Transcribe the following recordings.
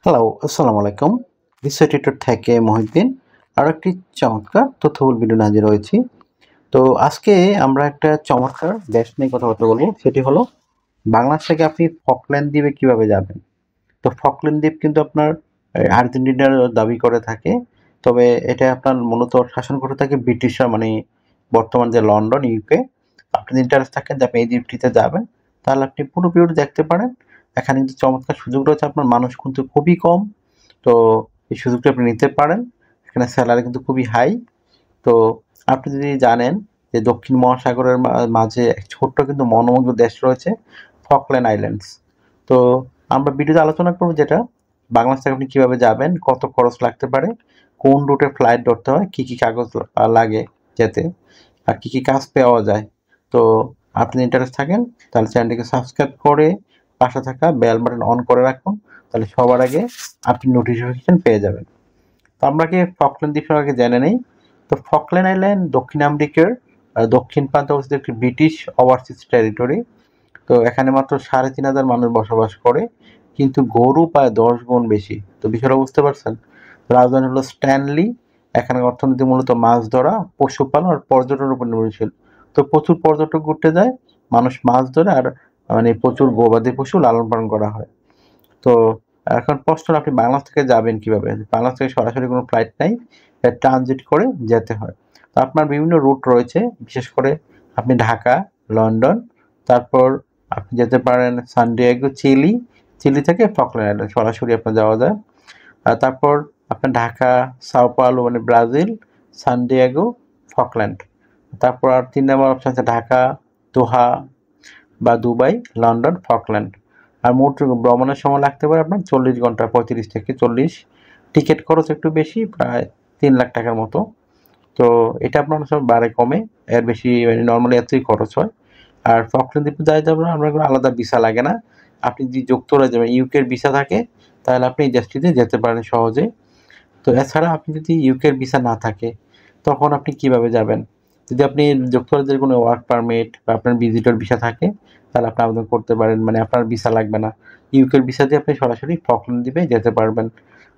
Hello, আসসালামু আলাইকুম। Research editor থেকে মহিউদ্দিন। আরও একটি চমৎকার তথ্যবহুল ভিডিও নিয়ে হাজির হয়েছি। তো আজকে আমরা একটা চমৎকার দেশ নিয়ে কথাবার্তা বলবো। সেটি হলো বাংলাদেশ থেকে আপনি ফকল্যান্ড দ্বীপে কিভাবে যাবেন। তো ফকল্যান্ড দ্বীপ কিন্তু আপনার আর্জেন্টিনার দাবি করে থাকে। তবে এটা আপনার মূলত শাসন করে থাকে ব্রিটিশরা, মানে বর্তমান যে লন্ডন, ইউকে। আপনি যদি ইন্টারেস্ট থাকেন যে আপনি এই দ্বীপটিতে যাবেন, তাহলে আপনি পুরো ভিডিওটি দেখতে পারেন। এখানে কিন্তু চমৎকার সুযোগ রয়েছে, আপনার মানুষ কিন্তু খুবই কম। তো এই সুযোগটা আপনি নিতে পারেন। এখানে স্যালারি কিন্তু খুবই হাই। তো আপনি যদি জানেন যে দক্ষিণ মহাসাগরের মাঝে এক ছোট্ট কিন্তু মনোমুগ্ধ দেশ রয়েছে, ফকল্যান্ড আইল্যান্ডস। তো আমরা ভিডিওতে আলোচনা করব যেটা বাংলাদেশ থেকে আপনি কিভাবে যাবেন, কত খরচ লাগতে পারে, কোন রুটে ফ্লাইট ধরতে হয়, কি কি কাগজ লাগে যেতে, আর কি কি কাজ পাওয়া যায়। তো আপনি ইন্টারেস্ট থাকেন তাহলে চ্যানেলটিকে সাবস্ক্রাইব করে পাশে থাকা বেল বাটন অন করে রাখুন, তাহলে সবার আগে আপনি নোটিফিকেশন পেয়ে যাবেন। তো আমরা কি ফকল্যান্ড দ্বীপ সম্পর্কে জেনে নেই। তো ফকল্যান্ড আইল্যান্ড দক্ষিণ আমেরিকার দক্ষিণ প্রান্তে অবস্থিত একটি ব্রিটিশ ওভারসিজ টেরিটরি। তো এখানে মাত্র ৩,৫০০ মানুষ বসবাস করে, কিন্তু গরু প্রায় ১০ গুণ বেশি। তো বিষয়টা বুঝতে পারছেন। রাজধানী হলো স্ট্যানলি। এখানে অর্থনীতি মূলত মাছ ধরা, পশুপালন আর পর্যটনের উপর নির্ভরশীল। তো প্রচুর পর্যটক ঘুরতে যায়, মানুষ মাছ ধরে, আর মানে প্রচুর গবাদি পশু লালন পালন করা হয়। তো এখন প্রশ্ন, আপনি বাংলাদেশ থেকে যাবেন কিভাবে? বাংলাদেশ থেকে সরাসরি কোনো ফ্লাইট নাই, ট্রানজিট করে যেতে হয়। তো আপনার বিভিন্ন রুট রয়েছে, বিশেষ করে আপনি ঢাকা, লন্ডন, তারপর আপনি যেতে পারেন সান্টিয়াগো, চিলি। চিলি থেকে ফকল্যান্ড আইল্যান্ড সরাসরি আপনার যাওয়া যায়। আর তারপর আপনার ঢাকা, সাও পাওলো মানে ব্রাজিল, সান্টিয়াগো, ফকল্যান্ড। তারপর আর ৩ নম্বর অপশন আছে ঢাকা, দোহা বা দুবাই, লন্ডন, ফকল্যান্ড। আর মোট ভ্রমণের সময় লাগতে পারে আপনার ৪০ ঘন্টা, ৩৫ থেকে ৪০। টিকিট খরচ একটু বেশি, প্রায় ৩ লাখ টাকার মতো। তো এটা আপনার অনেক সময় বাড়ে কমে, এর বেশি মানে নর্মালি এতই খরচ হয়। আর ফকল্যান্ড দ্বীপে যাবো না, আমরা কোনো আলাদা ভিসা লাগে না। আপনি যদি যুক্তরাজ্য মানে ইউকের ভিসা থাকে, তাহলে আপনি এই দেশটিতে যেতে পারেন সহজে। তো এছাড়া আপনি যদি ইউকের ভিসা না থাকে, তখন আপনি কিভাবে যাবেন? যদি আপনি যুক্তরাজ্যের কোনো ওয়ার্ক পারমিট বা আপনার ভিজিটর ভিসা থাকে, তাহলে আপনি আবেদন করতে পারেন, মানে আপনার ভিসা লাগবে না। ইউকের ভিসা দিয়ে আপনি সরাসরি ফকল্যান্ড দ্বীপে যেতে পারবেন।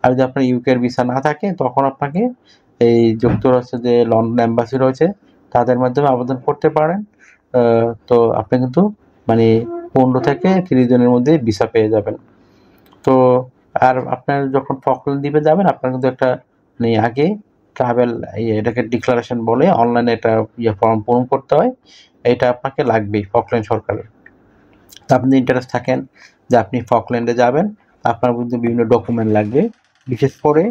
আর যদি আপনার ইউকের ভিসা না থাকে, তখন আপনাকে এই যুক্তরাষ্ট্রের যে লন্ডন এম্বাসি রয়েছে, তাদের মাধ্যমে আবেদন করতে পারেন। তো আপনি কিন্তু মানে ১৫ থেকে ৩০ দিনের মধ্যে ভিসা পেয়ে যাবেন। তো আর আপনার যখন ফকল্যান্ড দ্বীপে যাবেন, আপনার কিন্তু একটা মানে আগে ট্রাভেল এটাকে ডিক্লারেশন বলে, অনলাইনে একটা ফর্ম পূরণ করতে হয়। এটা আপনাকে লাগবেই ফকল্যান্ড সরকারের। তো আপনি ইন্টারেস্ট থাকেন যে আপনি ফকল্যান্ডে যাবেন, আপনার কিন্তু বিভিন্ন ডকুমেন্ট লাগবে। বিশেষ করে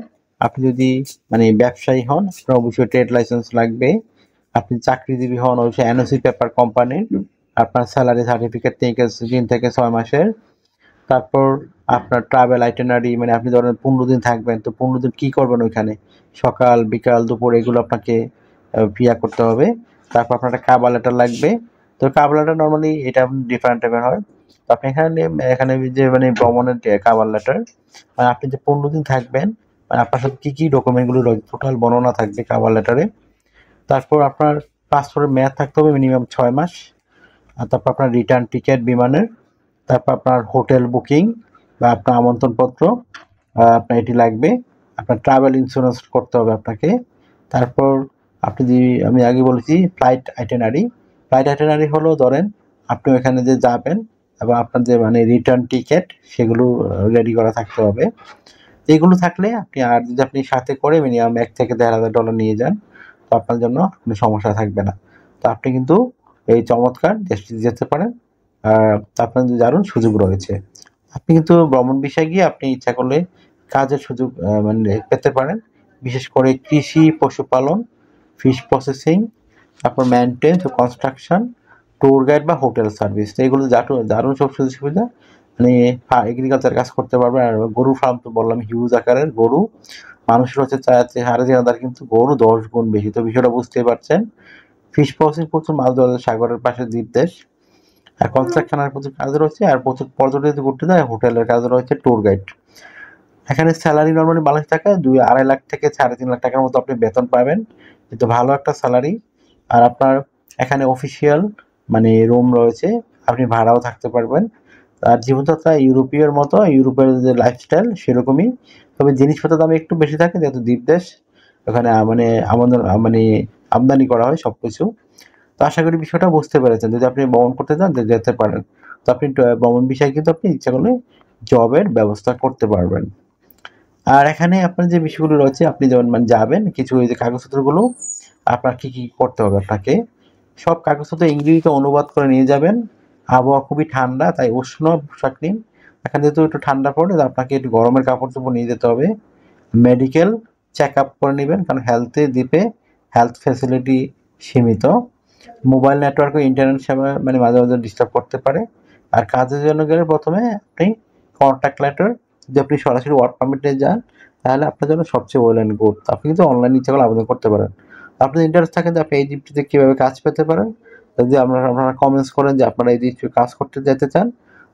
আপনি যদি মানে ব্যবসায়ী হন, আপনার অবশ্যই ট্রেড লাইসেন্স লাগবে। আপনি চাকরিজীবী হন, অবশ্যই এনওসি পেপার কোম্পানির। আপনার স্যালারি সার্টিফিকেট ৩ থেকে ৬ মাসের। তারপর আপনার ট্রাভেল আইটেনারি, মানে আপনি ধরেন ১৫ দিন থাকবেন, তো ১৫ দিন কী করবেন ওইখানে, সকাল বিকাল দুপুর এগুলো আপনাকে করতে হবে। তারপর আপনার একটা কাভার লেটার লাগবে। তো কাভার লেটার নর্মালি এটা ডিফারেন্ট টাইপের হয়। তো আপনি এখানে এখানে যে মানে ভ্রমণের যে কাভার লেটার, মানে আপনি যে ১৫ দিন থাকবেন, মানে আপনার সাথে কী কী ডকুমেন্টগুলো রয়েছে টোটাল বর্ণনা থাকবে কাভার লেটারে। তারপর আপনার পাসপোর্টের মেয়াদ থাকতে হবে মিনিমাম ৬ মাস। আর তারপর আপনার রিটার্ন টিকিট বিমানের। তারপর আপনার হোটেল বুকিং বা আপনার আমন্ত্রণপত্র, আপনার এটি লাগবে। আপনার ট্রাভেল ইন্স্যুরেন্স করতে হবে আপনাকে। তারপর আপনি যদি, আমি আগে বলেছি ফ্লাইট আইটেনারি। ফ্লাইট আইটেনারি হলো ধরেন আপনি ওখানে যে যাবেন এবং আপনার যে মানে রিটার্ন টিকিট, সেগুলো রেডি করা থাকতে হবে। এগুলো থাকলে আপনি, আর যদি আপনি সাথে করে মিনিমাম $১,000 থেকে $১,৫০০ নিয়ে যান, তো আপনার জন্য কোনো সমস্যা থাকবে না। তো আপনি কিন্তু এই চমৎকার দেশটিতে যেতে পারেন। আপনার কিন্তু দারুণ সুযোগ রয়েছে। আপনি কিন্তু ভ্রমণ বিষয়ে গিয়ে আপনি ইচ্ছা করলে কাজের সুযোগ মানে পেতে পারেন। বিশেষ করে কৃষি, পশুপালন, ফিশ প্রসেসিং, তারপর মেইনটেন্যান্স ও কনস্ট্রাকশন, ট্যুর গাইড বা হোটেল সার্ভিস। তো এগুলো দারুণ সব সুযোগ সুবিধা। মানে এগ্রিকালচার কাজ করতে পারবেন। আর গরুর ফার্ম তো বললাম, হিউজ আকারের গরু। মানুষের হচ্ছে ৪,৫০০ কিন্তু গরু ১০ গুণ বেশি। তো বিষয়টা বুঝতেই পারছেন। ফিশ প্রসেসিং, প্রচুর মাছ ধরা যায়, সাগরের পাশে দ্বীপ দেশ। আর কনস্ট্রাকশনের প্রচুর কাজ রয়েছে, আর প্রচুর পর্যটক যদি ঘুরতে যায়, হোটেলের কাজ রয়েছে, ট্যুর গাইড। এখানে স্যালারি নর্মালি বাংলাদেশ টাকায় ২-২.৫ লাখ থেকে ৩.৫ লাখ টাকার মতো আপনি বেতন পাবেন। কিন্তু ভালো একটা স্যালারি। আর আপনার এখানে অফিসিয়াল মানে রুম রয়েছে, আপনি ভাড়াও থাকতে পারবেন। আর জীবনযাত্রা ইউরোপীয়র মতো, ইউরোপের যে লাইফস্টাইল সেরকমই, তবে জিনিসপত্রের দাম একটু বেশি থাকে যেহেতু দ্বীপ দেশ, ওখানে মানে আমাদের মানে আমদানি করা হয় সব কিছু। তো আশা করি বিষয়টা বুঝতে পেরেছেন। যদি আপনি ভ্রমণ করতে চান যেতে পারেন। তো আপনি ভ্রমণ বিষয়ে কিন্তু আপনি ইচ্ছা করলে জবের ব্যবস্থা করতে পারবেন। আর এখানে আপনার যে বিষয়গুলো রয়েছে, আপনি যেমন মানে যাবেন, কিছু ওই যে কাগজপত্রগুলো আপনার কি করতে হবে আপনাকে, সব কাগজপত্র ইংরেজিতে অনুবাদ করে নিয়ে যাবেন। আবহাওয়া খুবই ঠান্ডা, তাই উষ্ণ পোশাক নিন। এখানে যেহেতু একটু ঠান্ডা পড়ে, আপনাকে একটু গরমের কাপড় চোপড় নিয়ে যেতে হবে। মেডিকেল চেক আপ করে নেবেন, কারণ দ্বীপে হেলথ ফ্যাসিলিটি সীমিত। মোবাইল নেটওয়ার্ক ও ইন্টারনেট সেবা মানে মাঝে মাঝে ডিস্টার্ব করতে পারে। আর কাজের জন্য গেলে প্রথমে আপনি কন্ট্যাক্ট লেটার, যদি আপনি সরাসরি ওয়ার্ক পারমিট নিয়ে যান তাহলে আপনার জন্য সবচেয়ে ওয়েল অ্যান্ড গুড। আপনি কিন্তু অনলাইন ইচ্ছা করলে আবেদন করতে পারেন। আপনার ইন্টারেস্ট থাকে যে আপনি এই ডিপটিতে কীভাবে কাজ পেতে পারেন, যদি আপনারা কমেন্টস করেন যে আপনারা এই ডিপটিতে কাজ করতে যেতে চান,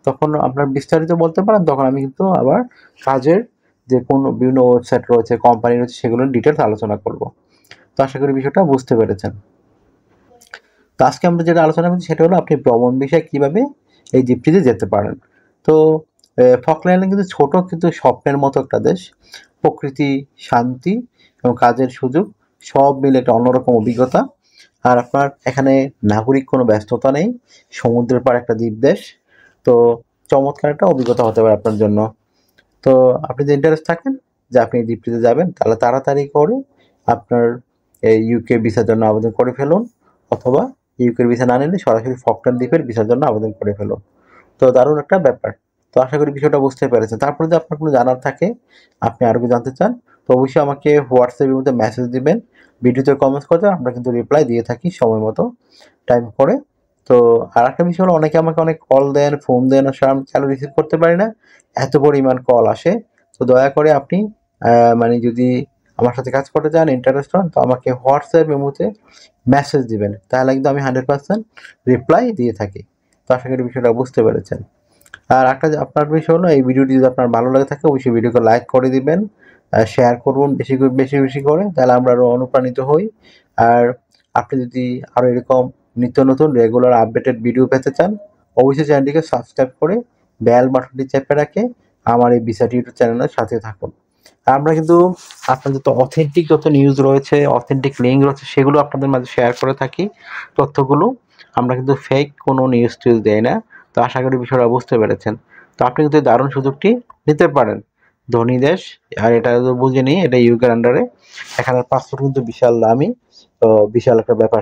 তখন আপনার বিস্তারিত বলতে পারেন। তখন আমি কিন্তু আবার কাজের যে কোনো বিভিন্ন ওয়েবসাইট রয়েছে, কোম্পানি রয়েছে, সেগুলোর ডিটেলস আলোচনা করব। তো আশা করি বিষয়টা বুঝতে পেরেছেন। তো আজকে আমরা যেটা আলোচনা করছি সেটা হলো আপনি ভ্রমণ বিষয়ে কীভাবে এই দ্বীপটিতে যেতে পারেন। তো ফকল্যান্ড কিন্তু ছোট কিন্তু স্বপ্নের মতো একটা দেশ। প্রকৃতি, শান্তি এবং কাজের সুযোগ সব মিলে একটা অন্যরকম অভিজ্ঞতা। আর আপনার এখানে নাগরিক কোনো ব্যস্ততা নেই, সমুদ্রের পাড়ে একটা দ্বীপ দেশ। তো চমৎকার একটা অভিজ্ঞতা হতে পারে আপনার জন্য। তো আপনি যদি ইন্টারেস্ট থাকেন যে আপনি এই দ্বীপটিতে যাবেন, তাহলে তাড়াতাড়ি করে আপনার এই ইউকে ভিসার জন্য আবেদন করে ফেলুন, অথবা ইউকের ভিসা না নিলে সরাসরি ফকল্যান্ড দ্বীপের ভিসার জন্য আবেদন করে ফেলুন। তো দারুণ একটা ব্যাপার। তো আশা করি বিষয়টা বুঝতে পেরেছেন। তারপরে যদি আপনার কোনো জানার থাকে, আপনি আরও কিছু জানতে চান, তো অবশ্যই আমাকে হোয়াটসঅ্যাপের মধ্যে মেসেজ দিবেন, ভিডিওতে কমেন্টস করতে আমরা কিন্তু রিপ্লাই দিয়ে থাকি সময় মতো, টাইম করে। তো আর একটা বিষয় হলো, অনেকে আমাকে অনেক কল দেন, ফোন দেন, আসলে আমি চালু রিসিভ করতে পারি না, এত পরিমাণ কল আসে। তো দয়া করে আপনি মানে যদি আমার সাথে কাজ করতে চান, ইন্টারেস্ট হন, তো আমাকে হোয়াটসঅ্যাপ মেমোতে মেসেজ দিবেন, তাহলে কিন্তু আমি 100% রিপ্লাই দিয়ে থাকি। তো আশা করি বিষয়টা বুঝতে পেরেছেন। আর একটা যে আপনার বিষয় হলো, এই ভিডিওটি যদি আপনার ভালো লাগে থাকে অবশ্যই ভিডিওকে লাইক করে দিবেন, শেয়ার করুন বেশি বেশি করে, তাহলে আমরা আরও অনুপ্রাণিত হই। আর আপনি যদি আরও এরকম নিত্য নতুন রেগুলার আপডেটেড ভিডিও পেতে চান, অবশ্যই চ্যানেলটিকে সাবস্ক্রাইব করে বেল বাটনটি চেপে রাখে আমার এই বিসাইট ইউটিউব চ্যানেলের সাথে থাকুন। আমরা কিন্তু আপনার যত নিউজ রয়েছে, অথেন্টিক লিঙ্ক রয়েছে, সেগুলো আপনাদের মাঝে শেয়ার করে থাকি তথ্যগুলো। আমরা কিন্তু ফেক কোনো নিউজ টিউজ দেই না। তো আশা করি বিষয়টা বুঝতে পেরেছেন। তো আপনি কিন্তু এই দারুণ সুযোগটি নিতে পারেন। ধনী দেশ, আর এটা তো বুঝে নিই, এটা ইউকের আন্ডারে। এখানে পাসপোর্ট কিন্তু বিশাল দামি, তো বিশাল একটা ব্যাপার।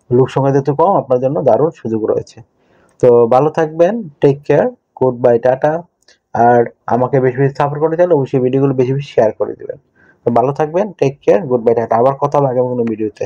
লোক সংখ্যা যেহেতু কম, আপনার জন্য দারুণ সুযোগ রয়েছে। তো ভালো থাকবেন, take care, good bye, tata. আর আমাকে বেশি বেশি সাপোর্ট করতে চাইলে অবশ্যই ভিডিওগুলো বেশি বেশি শেয়ার করে দেবেন। তো ভালো থাকবেন, take care, good bye, tata. আবার কথা হবে আগামী কোনো ভিডিওতে।